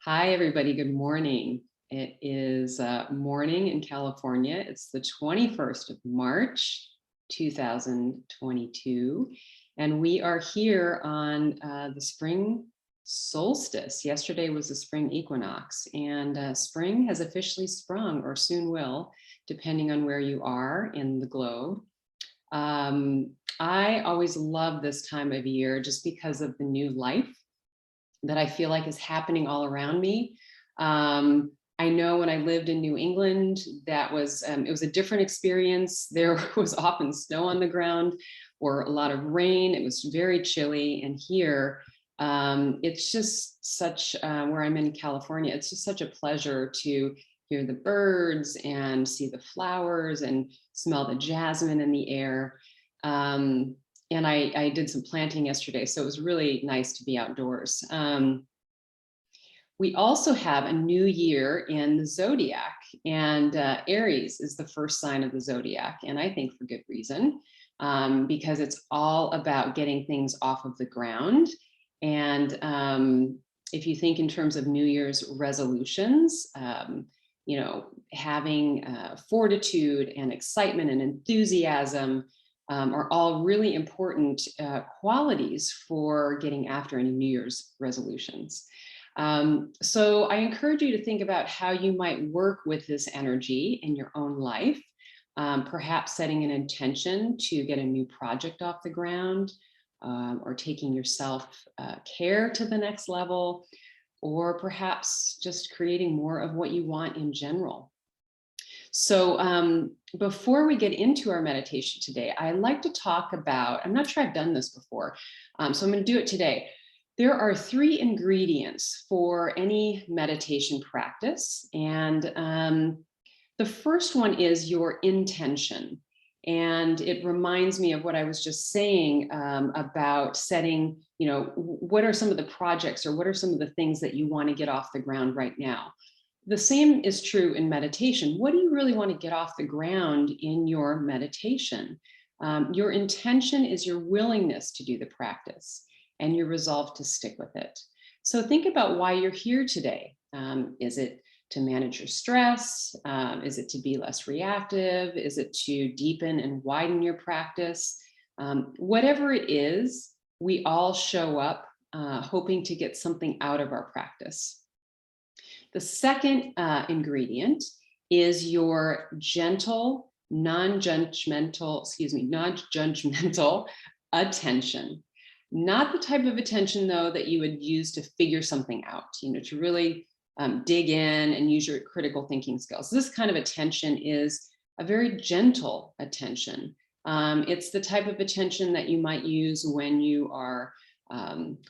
Hi, everybody. Good morning. It is morning in California. It's the 21st of March, 2022. And we are here on the spring solstice. Yesterday was the spring equinox, and spring has officially sprung, or soon will, depending on where you are in the globe. I always love this time of year just because of the new life that I feel like is happening all around me. I know when I lived in New England, that was it was a different experience. There was often snow on the ground or a lot of rain. It was very chilly. And here, it's just such, where I'm in California, it's just such a pleasure to hear the birds and see the flowers and smell the jasmine in the air. And I did some planting yesterday, so it was really nice to be outdoors. We also have a new year in the zodiac, and Aries is the first sign of the zodiac, and I think for good reason, because it's all about getting things off of the ground. And if you think in terms of New Year's resolutions, having fortitude and excitement and enthusiasm are all really important qualities for getting after any New Year's resolutions. So I encourage you to think about how you might work with this energy in your own life, perhaps setting an intention to get a new project off the ground, or taking your self-care to the next level, or perhaps just creating more of what you want in general. So before we get into our meditation today, I like to talk about, I'm not sure I've done this before, so I'm going to do it today. There are 3 ingredients for any meditation practice. And the first one is your intention. And it reminds me of what I was just saying about setting, what are some of the projects or what are some of the things that you want to get off the ground right now? The same is true in meditation. What do you really want to get off the ground in your meditation? Your intention is your willingness to do the practice and your resolve to stick with it. So think about why you're here today. Is it to manage your stress? Is it to be less reactive? Is it to deepen and widen your practice? Whatever it is, we all show up hoping to get something out of our practice. The second ingredient is your gentle, non-judgmental attention. Not the type of attention, though, that you would use to figure something out, to really dig in and use your critical thinking skills. This kind of attention is a very gentle attention. It's the type of attention that you might use when you are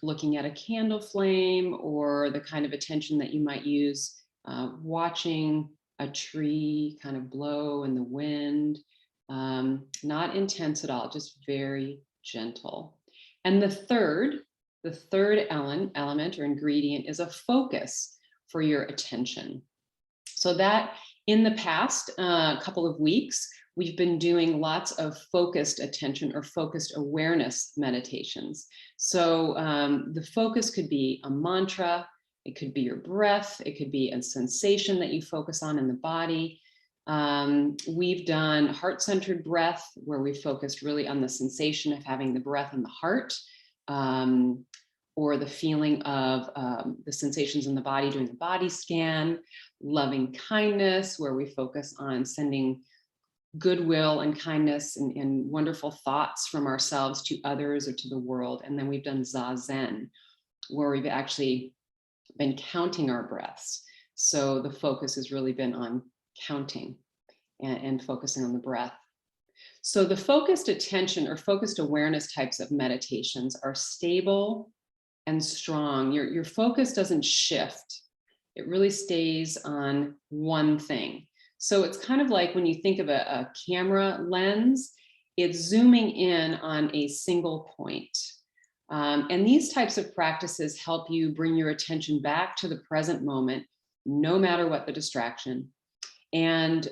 looking at a candle flame, or the kind of attention that you might use watching a tree kind of blow in the wind. Not intense at all, just very gentle. And the third element or ingredient is a focus for your attention. So that in the past couple of weeks, we've been doing lots of focused attention or focused awareness meditations. So the focus could be a mantra, it could be your breath, it could be a sensation that you focus on in the body. We've done heart-centered breath, where we focused really on the sensation of having the breath in the heart, or the feeling of the sensations in the body during the body scan. Loving kindness, where we focus on sending goodwill and kindness and wonderful thoughts from ourselves to others or to the world. And then we've done Zazen, where we've actually been counting our breaths. So the focus has really been on counting and focusing on the breath. So the focused attention or focused awareness types of meditations are stable and strong. Your focus doesn't shift. It really stays on one thing. So it's kind of like when you think of a camera lens, it's zooming in on a single point. And these types of practices help you bring your attention back to the present moment, no matter what the distraction. And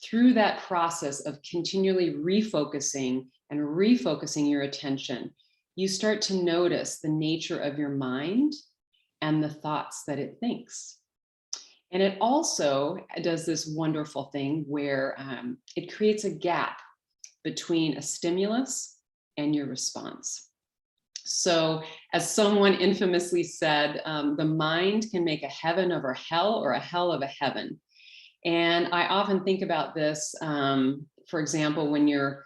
through that process of continually refocusing your attention, you start to notice the nature of your mind and the thoughts that it thinks. And it also does this wonderful thing where it creates a gap between a stimulus and your response. So, as someone infamously said, the mind can make a heaven of a hell or a hell of a heaven. And I often think about this, for example, when you're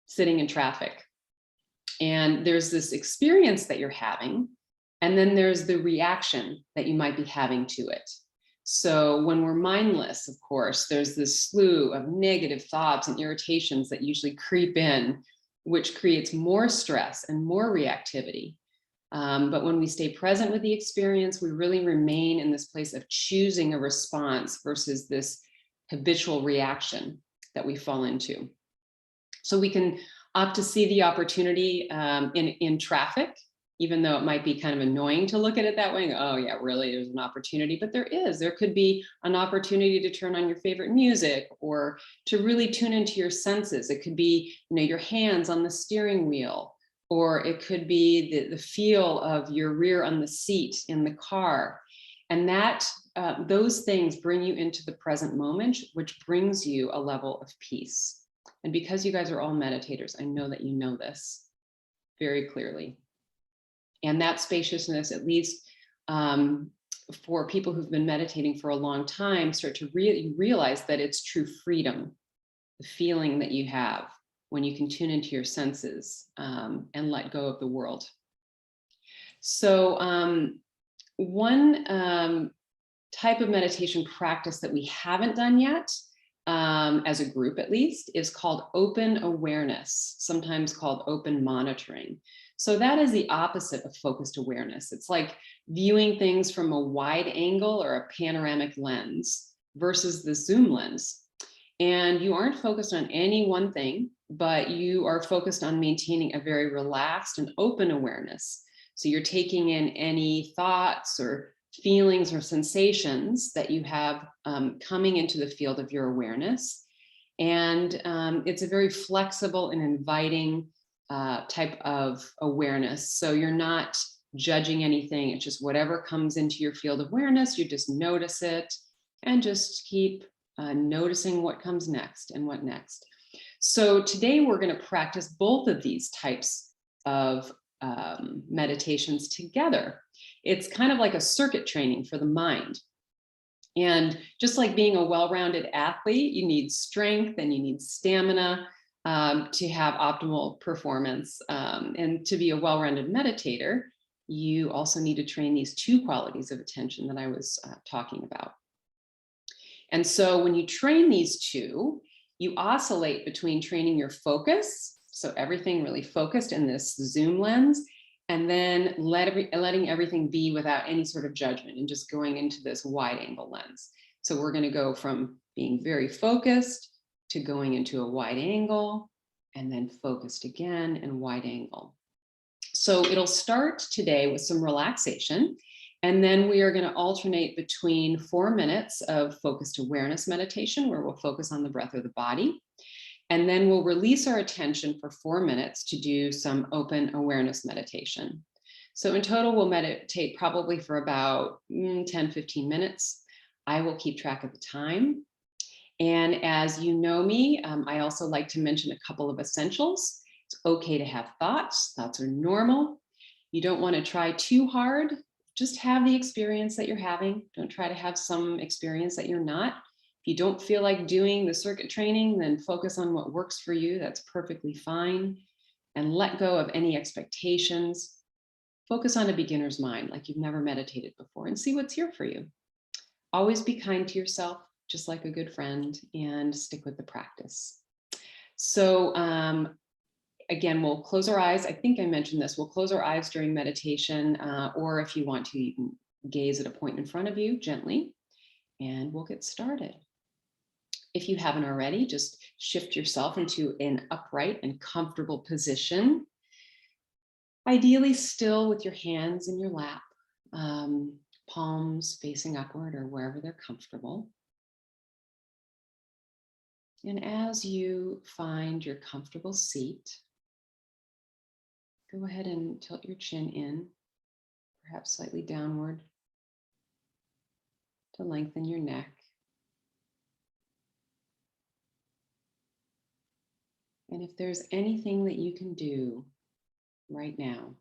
sitting in traffic and there's this experience that you're having, and then there's the reaction that you might be having to it. So when we're mindless, of course, there's this slew of negative thoughts and irritations that usually creep in, which creates more stress and more reactivity. But when we stay present with the experience, we really remain in this place of choosing a response versus this habitual reaction that we fall into. So we can opt to see the opportunity in traffic, even though it might be kind of annoying to look at it that way. Oh yeah, really, there's an opportunity, but there could be an opportunity to turn on your favorite music or to really tune into your senses. It could be, your hands on the steering wheel, or it could be the feel of your rear on the seat in the car. And those things bring you into the present moment, which brings you a level of peace. And because you guys are all meditators, I know that you know this very clearly. And that spaciousness, at least for people who've been meditating for a long time, start to really realize that it's true freedom, the feeling that you have when you can tune into your senses and let go of the world. So one type of meditation practice that we haven't done yet, as a group at least, is called open awareness, sometimes called open monitoring. So that is the opposite of focused awareness. It's like viewing things from a wide angle or a panoramic lens versus the zoom lens. And you aren't focused on any one thing, but you are focused on maintaining a very relaxed and open awareness. So you're taking in any thoughts or feelings or sensations that you have coming into the field of your awareness. And it's a very flexible and inviting type of awareness. So you're not judging anything. It's just whatever comes into your field of awareness, you just notice it and just keep noticing what comes next and what next. So today we're going to practice both of these types of meditations together. It's kind of like a circuit training for the mind. And just like being a well-rounded athlete, you need strength and you need stamina to have optimal performance. And to be a well-rounded meditator, you also need to train these two qualities of attention that I was talking about. And so when you train these two, you oscillate between training your focus, so everything really focused in this zoom lens, and then letting everything be without any sort of judgment and just going into this wide angle lens. So we're going to go from being very focused to going into a wide angle, and then focused again and wide angle. So it'll start today with some relaxation, and then we are going to alternate between 4 minutes of focused awareness meditation, where we'll focus on the breath or the body. And then we'll release our attention for 4 minutes to do some open awareness meditation. So in total, we'll meditate probably for about 10-15 minutes. I will keep track of the time. And as you know me, I also like to mention a couple of essentials. It's okay to have thoughts. Thoughts are normal. You don't want to try too hard. Just have the experience that you're having. Don't try to have some experience that you're not. If you don't feel like doing the circuit training, then focus on what works for you. That's perfectly fine. And let go of any expectations. Focus on a beginner's mind, like you've never meditated before, and see what's here for you. Always be kind to yourself, just like a good friend, and stick with the practice. So again, we'll close our eyes. I think I mentioned this. We'll close our eyes during meditation, or if you want to, you can gaze at a point in front of you gently, and we'll get started. If you haven't already, just shift yourself into an upright and comfortable position. Ideally still with your hands in your lap, palms facing upward or wherever they're comfortable. And as you find your comfortable seat, go ahead and tilt your chin in, perhaps slightly downward, to lengthen your neck. And if there's anything that you can do right now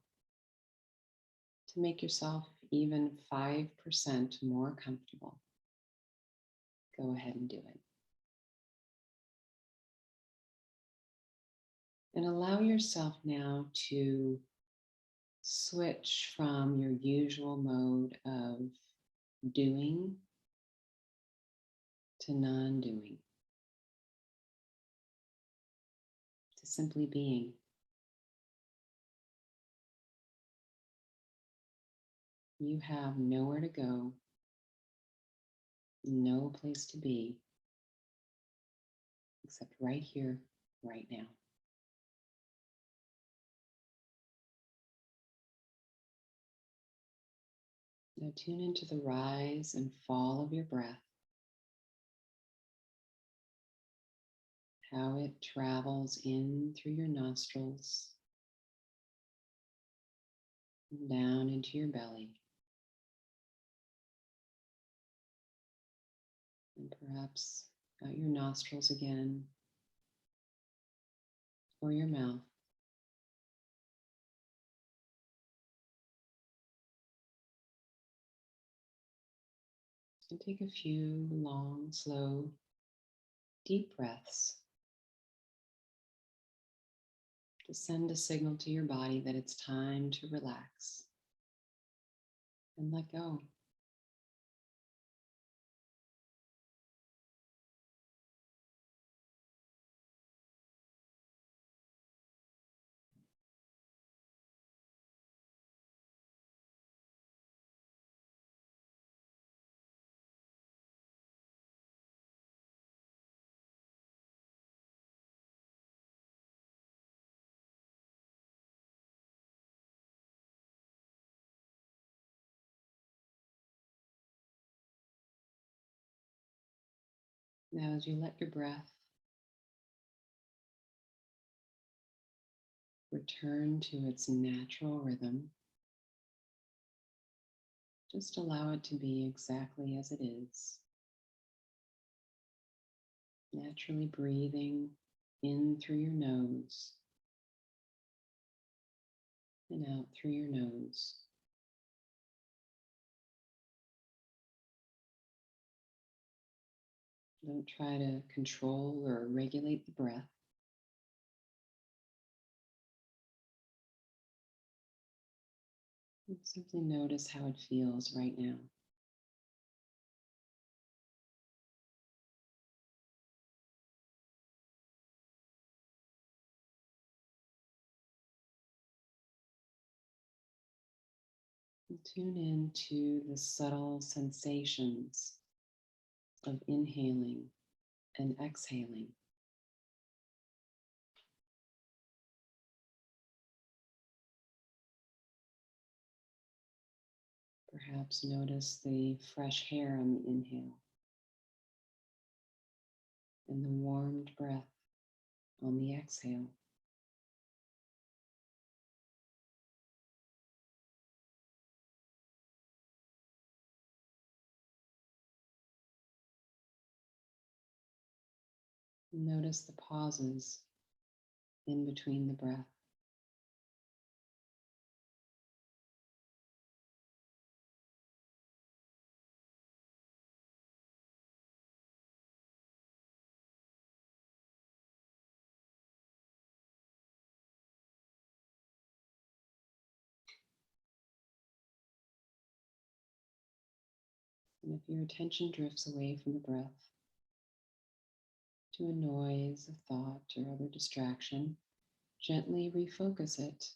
to make yourself even 5% more comfortable, go ahead and do it. And allow yourself now to switch from your usual mode of doing to non-doing, to simply being. You have nowhere to go, no place to be, except right here, right now. Now tune into the rise and fall of your breath, how it travels in through your nostrils, and down into your belly, and perhaps out your nostrils again, or your mouth. And take a few long, slow, deep breaths to send a signal to your body that it's time to relax and let go. Now, as you let your breath return to its natural rhythm, just allow it to be exactly as it is. Naturally breathing in through your nose and out through your nose. Don't try to control or regulate the breath. Simply notice how it feels right now. And tune into the subtle sensations of inhaling and exhaling. Perhaps notice the fresh hair on the inhale and the warmed breath on the exhale. Notice the pauses in between the breath. And if your attention drifts away from the breath to a noise, a thought, or other distraction, gently refocus it.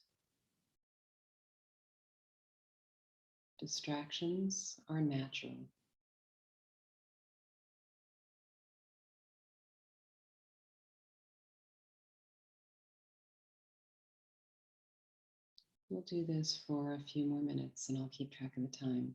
Distractions are natural. We'll do this for a few more minutes and I'll keep track of the time.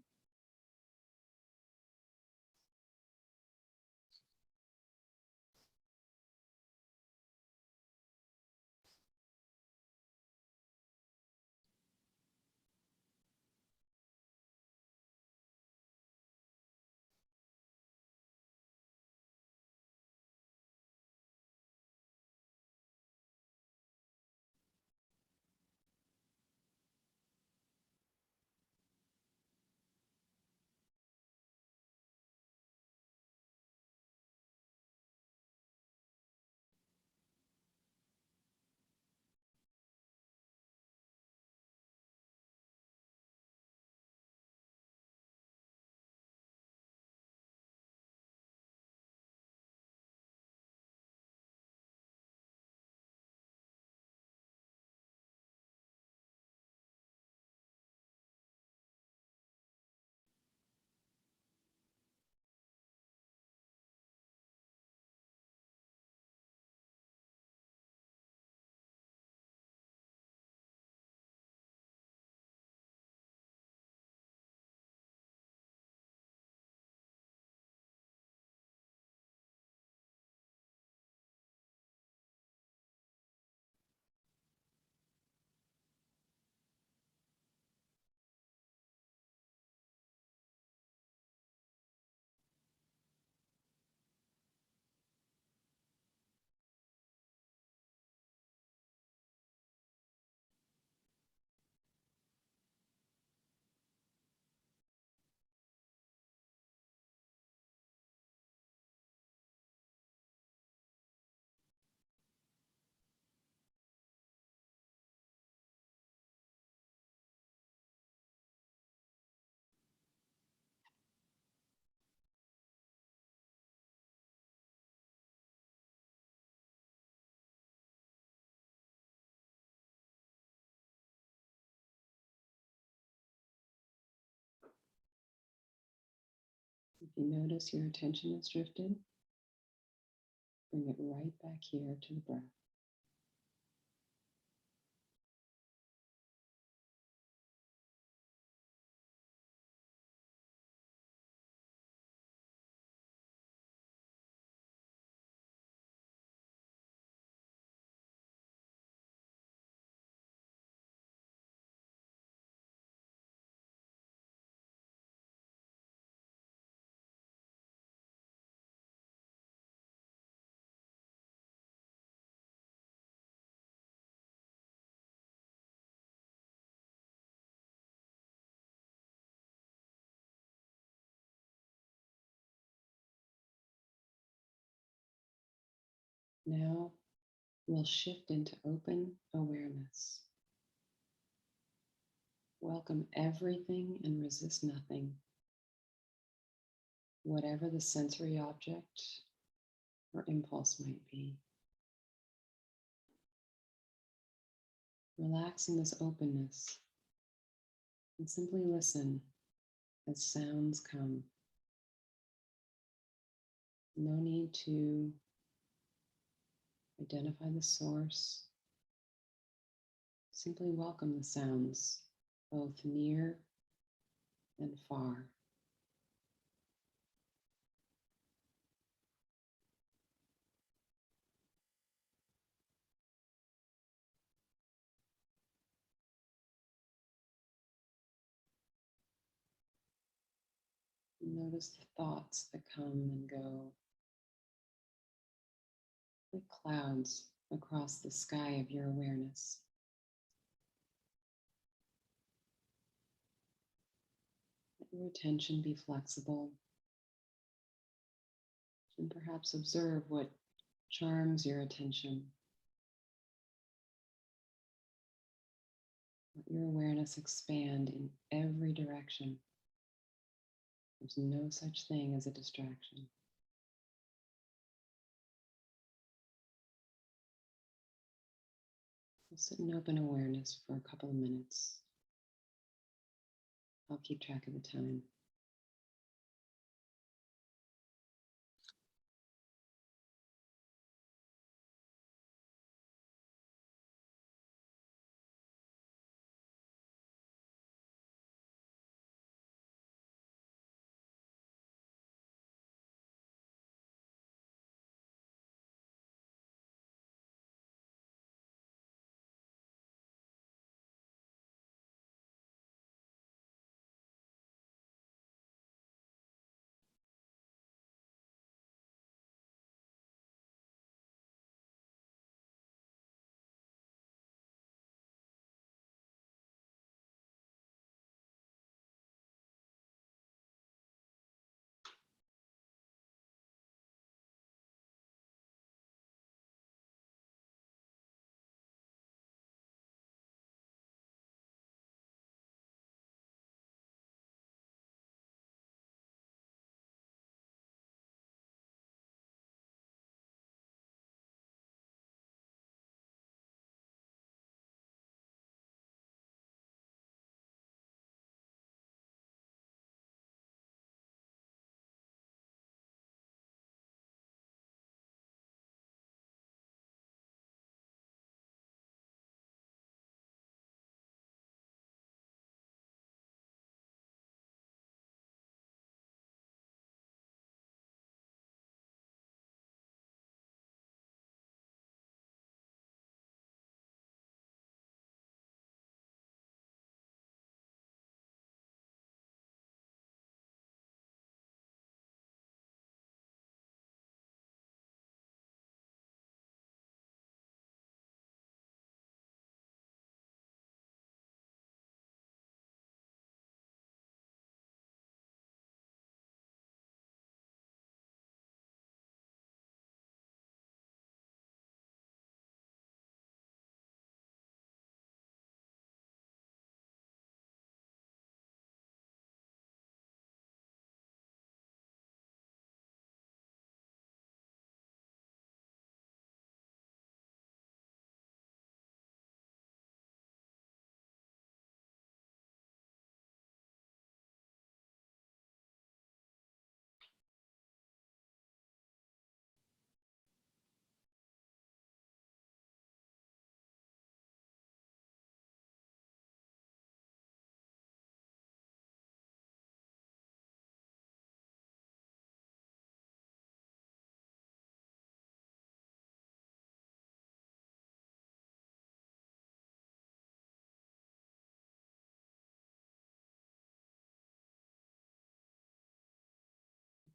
If you notice your attention has drifted, bring it right back here to the breath. Now we'll shift into open awareness. Welcome everything and resist nothing. Whatever the sensory object or impulse might be. Relax in this openness and simply listen as sounds come. No need to identify the source. Simply welcome the sounds, both near and far. Notice the thoughts that come and go, like clouds across the sky of your awareness. Let your attention be flexible, and perhaps observe what charms your attention. Let your awareness expand in every direction. There's no such thing as a distraction. We'll sit in open awareness for a couple of minutes. I'll keep track of the time.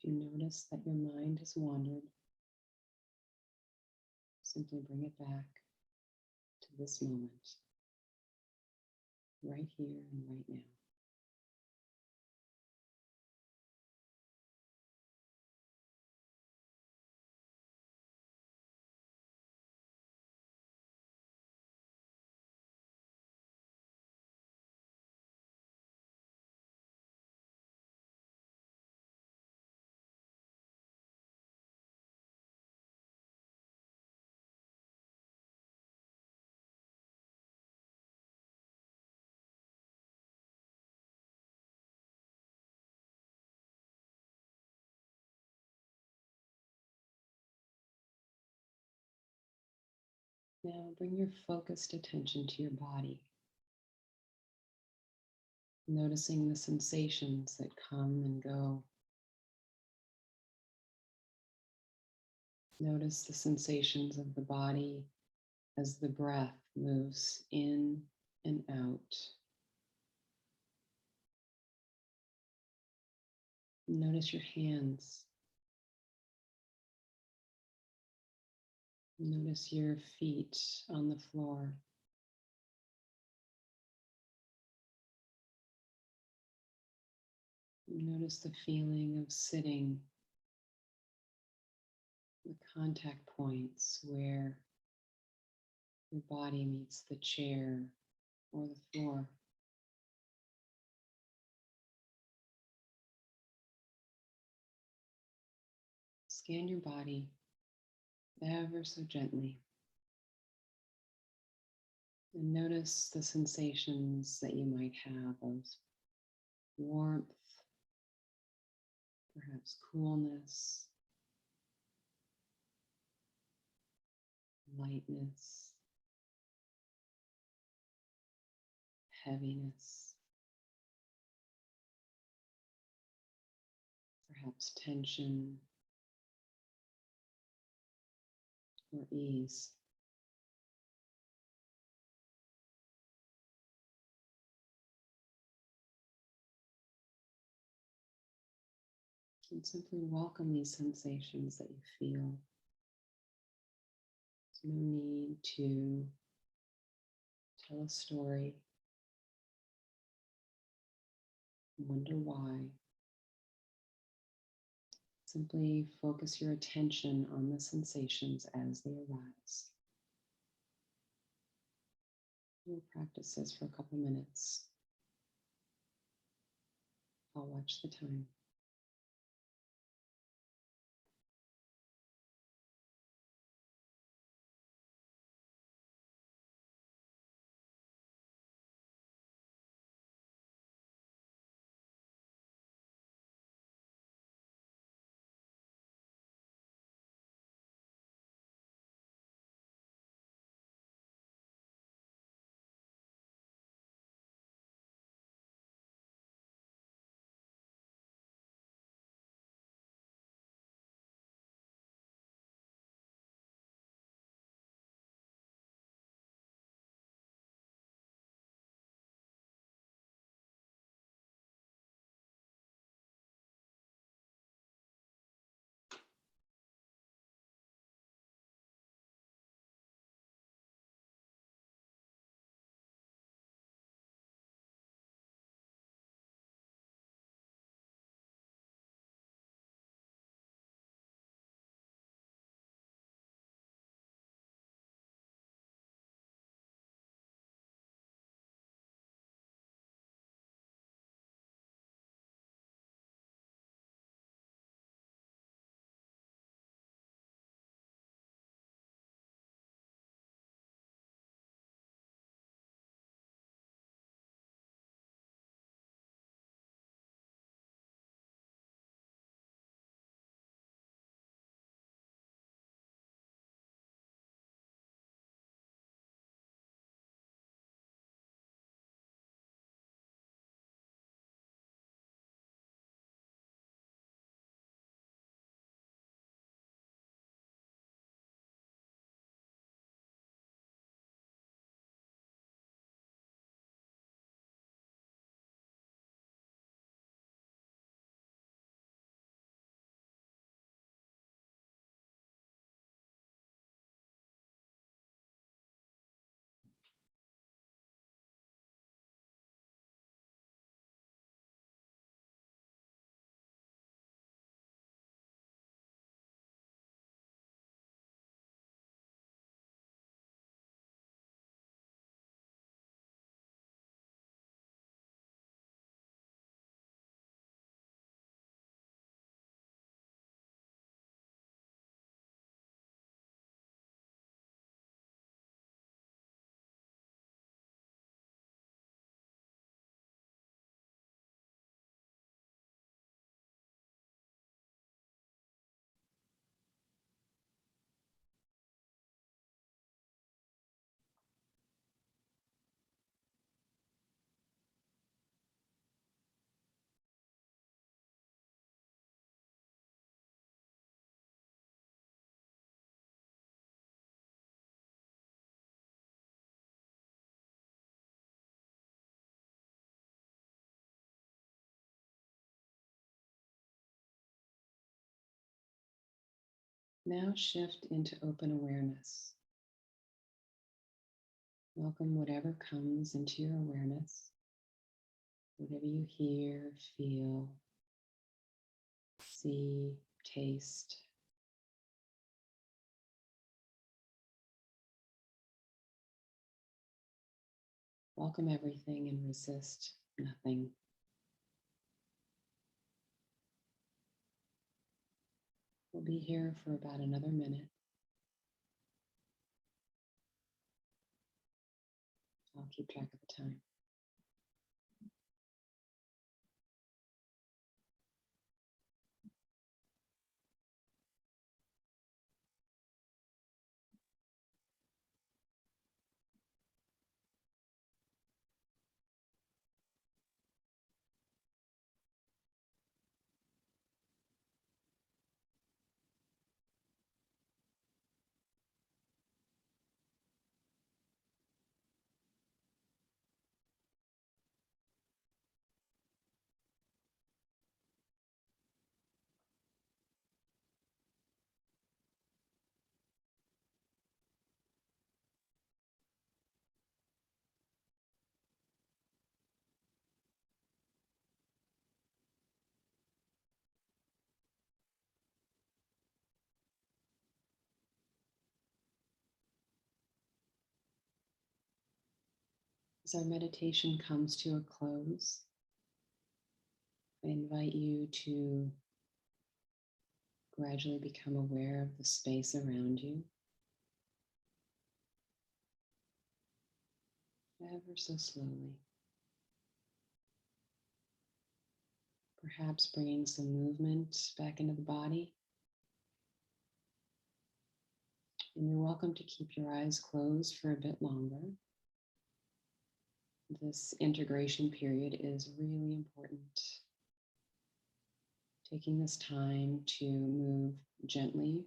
If you notice that your mind has wandered, simply bring it back to this moment, right here and right now. Now bring your focused attention to your body, noticing the sensations that come and go. Notice the sensations of the body as the breath moves in and out. Notice your hands. Notice your feet on the floor. Notice the feeling of sitting, the contact points where your body meets the chair or the floor. Scan your body ever so gently and notice the sensations that you might have of warmth, perhaps coolness, lightness, heaviness, perhaps tension or ease. And simply welcome these sensations that you feel. There's no need to tell a story, wonder why. Simply focus your attention on the sensations as they arise. We'll practice this for a couple minutes. I'll watch the time. Now shift into open awareness. Welcome whatever comes into your awareness, whatever you hear, feel, see, taste. Welcome everything and resist nothing. We'll be here for about another minute. I'll keep track of the time. As our meditation comes to a close, I invite you to gradually become aware of the space around you, ever so slowly. Perhaps bringing some movement back into the body. And you're welcome to keep your eyes closed for a bit longer. This integration period is really important. Taking this time to move gently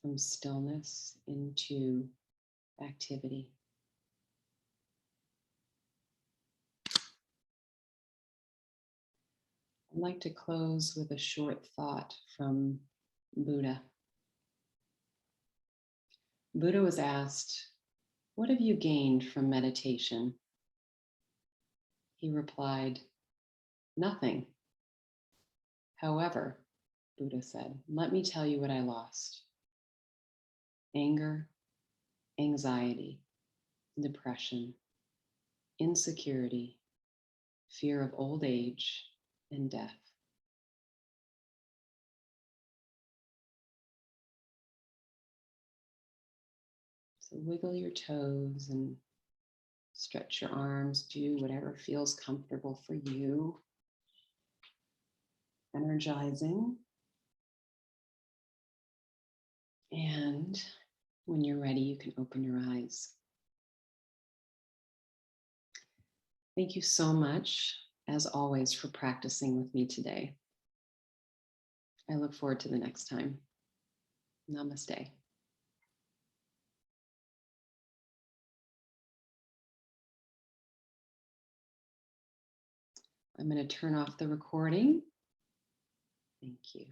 from stillness into activity. I'd like to close with a short thought from Buddha. Buddha was asked, "What have you gained from meditation?" He replied, "Nothing. However," Buddha said, "let me tell you what I lost. Anger, anxiety, depression, insecurity, fear of old age, and death." So wiggle your toes and stretch your arms, do whatever feels comfortable for you. Energizing. And when you're ready, you can open your eyes. Thank you so much, as always, for practicing with me today. I look forward to the next time. Namaste. I'm going to turn off the recording. Thank you.